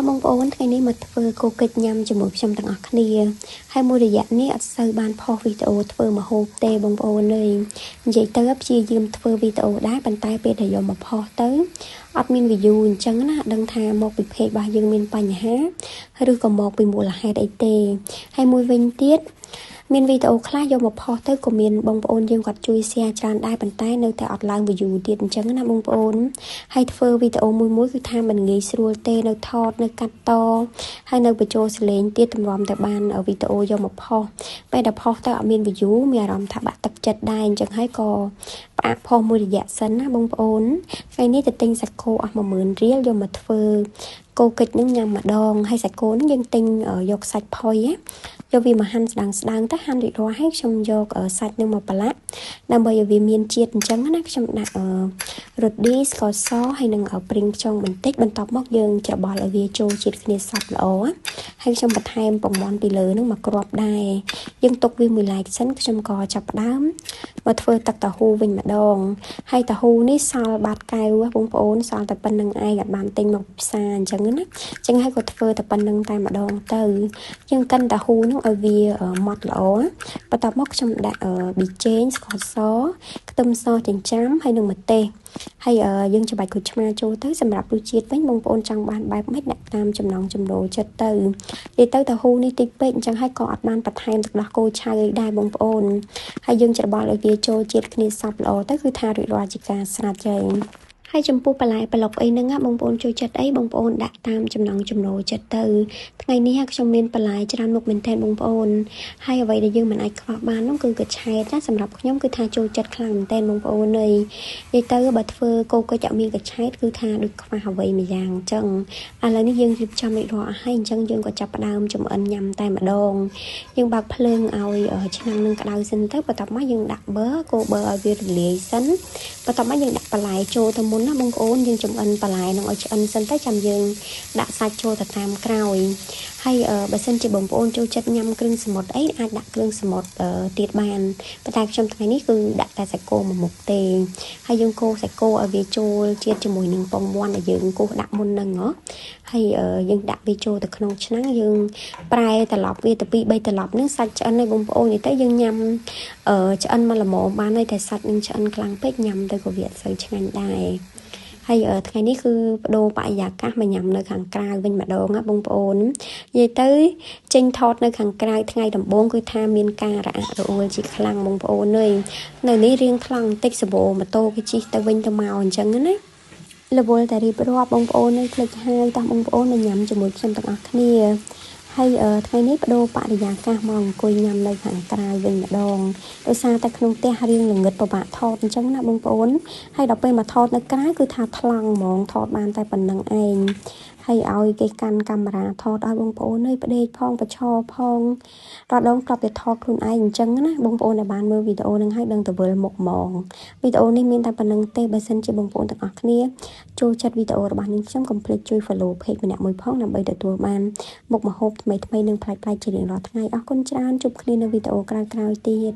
mong ổnថ្ងៃនេះមកធ្វើគោកិច្ចញ៉ាំជាមួយខ្ញុំទាំងអស់គ្នាហើយមួយរយៈនេះអត់សូវបានផុសវីដេអូធ្វើម្ហូបទេបងប្អូនអើយនិយាយទៅព្យាយាមធ្វើវីដេអូដែរប៉ុន្តែពេលដែលយកមកផុសទៅអត់មាន view អញ្ចឹងណាដឹងថាមកពី page របស់យើងមានបញ្ហាឬក៏មកពីមូលហេតុអីទេហើយមួយវិញទៀតមានវីដេអូខ្លះយកមកផុសទៅក៏មានបងប្អូនយើងគាត់ជួយ share ច្រើនដែរប៉ុន្តែនៅតែអត់ឡើង view ទៀតអញ្ចឹងណាបងប្អូនហើយធ្វើវីដេអូមួយគឺថាមិនងាយស្រួលទេនៅថតនៅកាត់តហើយនៅបញ្ចូលសលេងទៀតតម្រាំតែបានវីដេអូយកមកផុសពេលដែលផុសទៅអត់មាន view មានអារម្មណ៍ថាបាក់ទឹកចិត្តដែរអញ្ចឹងហើយក៏ផ្អាកផុសមួយរយៈសិនណាបងប្អូនថ្ងៃនេះទៅទិញសាច់គោអស់ 10000 រៀលយកមកធ្វើគោកិច្ចនឹងញ៉ាំម្ដងហើយសាច់គោនឹងយើងទិញយកសាច់ផុយយកវាមកហាន់ស្ដើងទៅហាន់រួចរាល់ហើយខ្ញុំយកសាច់នឹងមកប្រឡាក់ដើម្បីឲ្យវាមានជាតិអញ្ចឹងណាខ្ញុំដាក់រ៉ូឌីស្ករសហើយនឹងព្រីងខ្យងបន្តិចបន្ទាប់មកយើងច្របល់ឲ្យវាចូលជាតិគ្នាសព្វល្អហើយខ្ញុំបន្ថែមពងមាន់ពីលើនឹងមកគ្រាប់ដែរយើងទុកវាមួយឡែកសិនខ្ញុំក៏ចាប់ផ្ដើមមកធ្វើទឹកតាហ៊ូវិញម្ដងហើយតាហ៊ូនេះសល់បាតកែវបងប្អូនសល់តែប៉ុណ្្នឹងឯងអត់បានទិញមកផ្សារអញ្ចឹងណាអញ្ចឹងហើយក៏ធ្វើតែប៉ុណ្្នឹងតែម្ដងទៅយើងកិនតាហ៊ូនឹងឲ្យវាម៉ត់ល្អបន្ទាប់មកខ្ញុំដាក់ប៊ីចេងស្ករសខ្ទឹមសចិញ្ច្រាំហើយនឹងម្ទេសហើយយើងច្របាច់ក្រូចឆ្មាចូលទៅសម្រាប់រសជាតិវិញបងប្អូនចង់បានបែបម៉េចដាក់តាមចំណង់ចំណូលចិត្តទៅនិយាយទៅតាហ៊ូនេះតិចពេកអញ្ចឹងហើយក៏អត់បានបន្ថែមទឹកដោះគោឆៅអីដែរបងប្អូនហើយយើងច្របល់ឲ្យវាចូលជាតិគ្នាសព្វល្អទៅគឺថារួចរាល់ជាការស្រេចហើយហើយចំពោះបន្លែប្លុកអីហ្នឹងបងប្អូនចូលចិត្តអីបងប្អូនដាក់តាមចំណង់ចំណូលចិត្តទៅថ្ងៃនេះខ្ញុំមានបន្លែច្រើនមុខមែនទែនបងប្អូនហើយអ្វីដែលយើងមិនអាចខ្វះបាននោះគឺកញ្ឆែតណាសម្រាប់ខ្ញុំគឺថាចូលចិត្តខ្លាំងមែនទែនបងប្អូនអើយនិយាយទៅបើធ្វើគោកិច្ចអត់មានកញ្ឆែតគឺថាដូចខ្វះអ្វីមួយយ៉ាងអញ្ចឹងឥឡូវនេះយើងរៀបចំរួចរាល់អស់ហើយអញ្ចឹងយើងក៏ចាប់ផ្ដើមចម្អិនញ៉ាំតែម្ដងយើងបើកភ្លើងឲ្យឆ្នាំងនឹងក្តៅសិនទៅបន្ទាប់មកយើងដាក់ប៊ឺកូប៊ឺឲ្យវារលាយសិនបន្ទាប់មកយើងដាក់បន្លែចូលទៅមុនណាបងប្អូនយើងចម្អិនបន្លែនឹងឲ្យឆ្អិនសិនទៅចាំយើងដាក់សាច់ចូលទៅតាមក្រោយហើយបើសិនជាបងប្អូនចូលចិត្តញ៉ាំគ្រឿងសមុទ្រអីអាចដាក់គ្រឿងសមុទ្រទៀតបានប៉ុន្តែខ្ញុំថ្ងៃនេះគឺដាក់តែសាច់គោមួយមុខទេហើយយើងកូរសាច់គោឲ្យវាចូលជាតិជាមួយនឹងពងមាន់ដែលយើងកូរដាក់មុនហ្នឹងហ៎ហើយយើងដាក់វាចូលទៅក្នុងឆ្នាំងយើងប្រែត្រឡប់វាទៅ2 3ត្រឡប់ហ្នឹងសាច់ឆ្អិនហើយបងប្អូននិយាយទៅយើងញ៉ាំឆ្អិនមកល្មមបានហើយតែសាច់នឹងឆ្អិនខ្លាំងពេកញ៉ាំទៅក៏វាអត់សូវឆ្ងាញ់ដែរហើយថ្ងៃនេះគឺបដូរបរិយាកាសមកញ៉ាំនៅខាងក្រៅវិញម្ដងណាបងប្អូននិយាយទៅចេញថតនៅខាងក្រៅថ្ងៃដំបូងគឺថាមានការរអាក់រអួលជាខ្លាំងបងប្អូនអើយនៅនេះរៀងខ្លាំងបន្តិចសបោម៉ូតូគេជិះទៅវិញទៅមកអញ្ចឹងណារវល់តែរៀបរាប់បងប្អូននៅផ្លេចហើយតោះបងប្អូនមកញ៉ាំជាមួយខ្ញុំទាំងអស់គ្នាហើយថ្ងៃនេះបដូរបរិយាកាសមកអង្គុយញ៉ាំនៅខាងក្រៅវិញម្ដងដោយសារតែក្នុងផ្ទះរៀងល្ងឹតពិបាកថតអញ្ចឹងណាបងប្អូនហើយដល់ពេលមកថតនៅក្រៅគឺថាថ្លង់ហ្មងថតបានតែប៉ុណ្្នឹងឯងហើយឲ្យគេកាន់កាមេរ៉ាថតឲ្យបងប្អូនអើយផ្ដេកផងបញ្ឈរផងដល់ដងក្របទៅថតខ្លួនឯងអញ្ចឹងណាបងប្អូនដែលបានមើលវីដេអូនឹងហើយដឹងទៅវិលមុខហ្មងវីដេអូនេះមានតែប៉ុណ្្នឹងទេបើសិនជាបងប្អូនទាំងអស់គ្នាចូលចិត្តវីដេអូរបស់នាងខ្ញុំកុំភ្លេចជួយ follow page ម្នាក់មួយផងដើម្បីទទួលបានមុខម្ហូបថ្មីៗនិងប្លែកៗជារៀងរាល់ថ្ងៃអរគុណច្រើនជួបគ្នានៅវីដេអូក្រោយៗទៀត